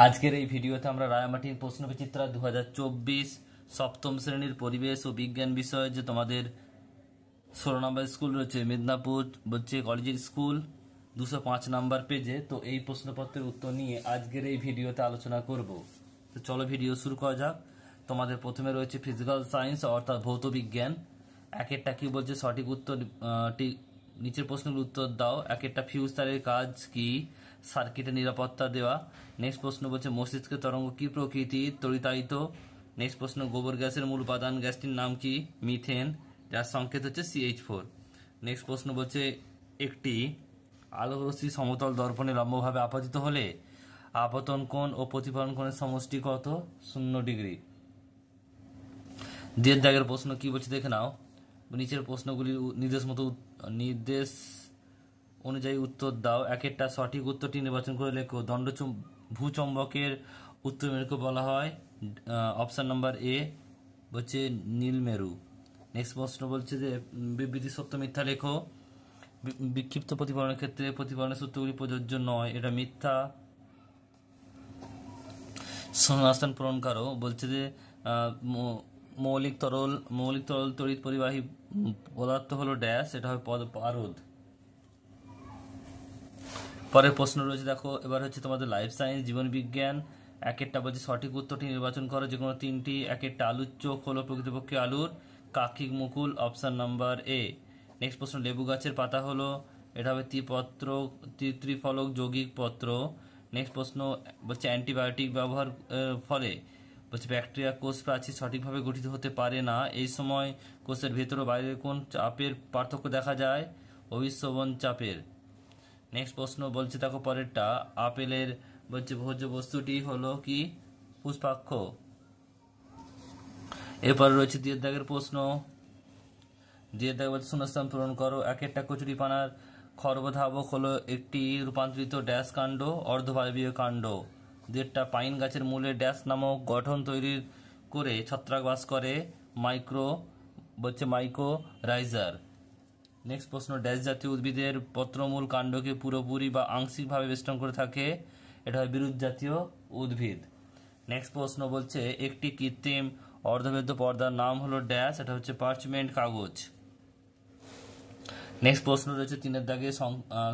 আজকের এই ভিডিওতে আমরা রায়ামাটির প্রশ্নবিচিত্রা 2024 সপ্তম শ্রেণীর পরিবেশ ও বিজ্ঞান বিষয়ে যে তোমাদের 16 নম্বর স্কুল রয়েছে মেদিনীপুর বলছে কলেজের স্কুল 205 নাম্বার পেজে। তো এই প্রশ্নপত্রের উত্তর নিয়ে আজকের এই ভিডিওতে আলোচনা করব। তো চলো ভিডিও শুরু করা যাক। তোমাদের প্রথমে রয়েছে ফিজিক্যাল সায়েন্স অর্থাৎ ভৌত বিজ্ঞান। একেরটা কি বলছে সঠিক উত্তর, নিচের প্রশ্নের উত্তর দাও। একেরটা ফিউজ তারের কাজ কি? সার্কিটে নিরাপত্তা দেওয়া। নেক্সট প্রশ্ন বলছে মস্তিষ্কের তরঙ্গ কি প্রকৃতির? তড়িতায়িত। নেক্সট প্রশ্ন গোবর গ্যাসের মূল উপাদান গ্যাসটির নাম কি? মিথেন, যার সংকেত হচ্ছে CH4। নেক্সট প্রশ্ন বলছে একটি আলোকরশ্মি সমতল দর্পণে লম্বভাবে আপতিত হলে আপতন কোণ ও প্রতিফলন কোণের সমষ্টি কত? 0 ডিগ্রি। দেড় দাগের প্রশ্ন কি বলছে দেখে নাও। নিচের প্রশ্নগুলির নির্দেশ অনুযায়ী উত্তর দাও। একেরটা সঠিক উত্তরটি নির্বাচন করে লেখো। ভূচম্বকের উত্তর মেরুকে বলা হয় অপশন নাম্বার এ বলছে নীলমেরু। নেক্সট প্রশ্ন বলছে যে বিবৃতি সত্য মিথ্যা লেখো। বিক্ষিপ্ত প্রতিফলনের ক্ষেত্রে প্রতিফলনের সূত্রগুলি প্রযোজ্য নয়, এটা মিথ্যা। শূন্যস্থান পূরণ করো। বলছে যে মৌলিক তরল তড়িৎ পরিবাহী পদার্থ হলো ড্যাশ, এটা হবে পারদ। পরের প্রশ্ন রয়েছে দেখো, এবার হচ্ছে তোমাদের লাইফ সায়েন্স জীবন বিজ্ঞান। একেরটা বলছে সঠিক উত্তরটি নির্বাচন করো যে কোনো তিনটি। একেরটা আলুর চোখ হলো প্রকৃতপক্ষে আলুর কাকিক মুকুল, অপশন নাম্বার এ। নেক্সট প্রশ্ন লেবু গাছের পাতা হলো, এটা হবে ত্রিফলক যৌগিক পত্র। নেক্সট প্রশ্ন বলছে অ্যান্টিবায়োটিক ব্যবহার ফলে বলছে ব্যাকটেরিয়া কোষ প্রাচীর সঠিকভাবে গঠিত হতে পারে না। এই সময় কোষের ভেতর ও বাইরের কোন চাপের পার্থক্য দেখা যায়? অভিস্রবণ চাপের। নেক্সট প্রশ্ন বলছে দেখো পরেরটা, আপেলের বলছে ভোজ্য বস্তুটি হলো কি? পুষ্পাক্ষ। এরপরে রয়েছে দুই দাগের প্রশ্ন। দুই দাগ বলছে শূন্যস্থান পূরণ করো। একেরটা কচুরি পানার খর্বধাবক হলো একটি রূপান্তরিত ড্যাশ কাণ্ড, অর্ধবায়বীয় কাণ্ড। দুইটা পাইন গাছের মূলে ড্যাশ নামক গঠন তৈরি করে ছত্রাক বাস করে, মাইক্রোরাইজার। নেক্সট প্রশ্ন ড্যাশ জাতীয় উদ্ভিদের পত্রমূল কাণ্ডকে পুরোপুরি বা আংশিকভাবে বেষ্টন করে থাকে, এটা হয় বিরুৎ জাতীয় উদ্ভিদ। নেক্সট প্রশ্ন বলছে একটি কৃত্রিম অর্ধবেদ্য পর্দার নাম হলো ড্যাশ, এটা হচ্ছে পার্চমেন্ট কাগজ। নেক্সট প্রশ্ন রয়েছে তিনের দাগে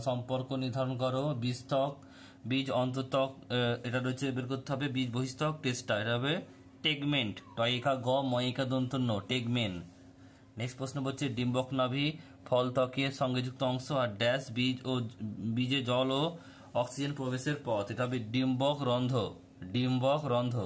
সম্পর্ক নির্ধারণ করো। বীজত্বক, বীজ অন্তত্বক, এটা রয়েছে বের করতে হবে। বীজ বহিস্তক টেস্টা, এটা হবে টেগমেন্ট, টয়িকা গ ময়িকা দন্ত ন, টেগমেন। নেক্সট প্রশ্ন বলছে ডিম্বক নাভি ফল ত্বকের সঙ্গে যুক্ত অংশ আর ড্যাশ বীজে জল ও অক্সিজেন প্রবেশের পথ, এটা হবে ডিম্বক রন্ধ্র।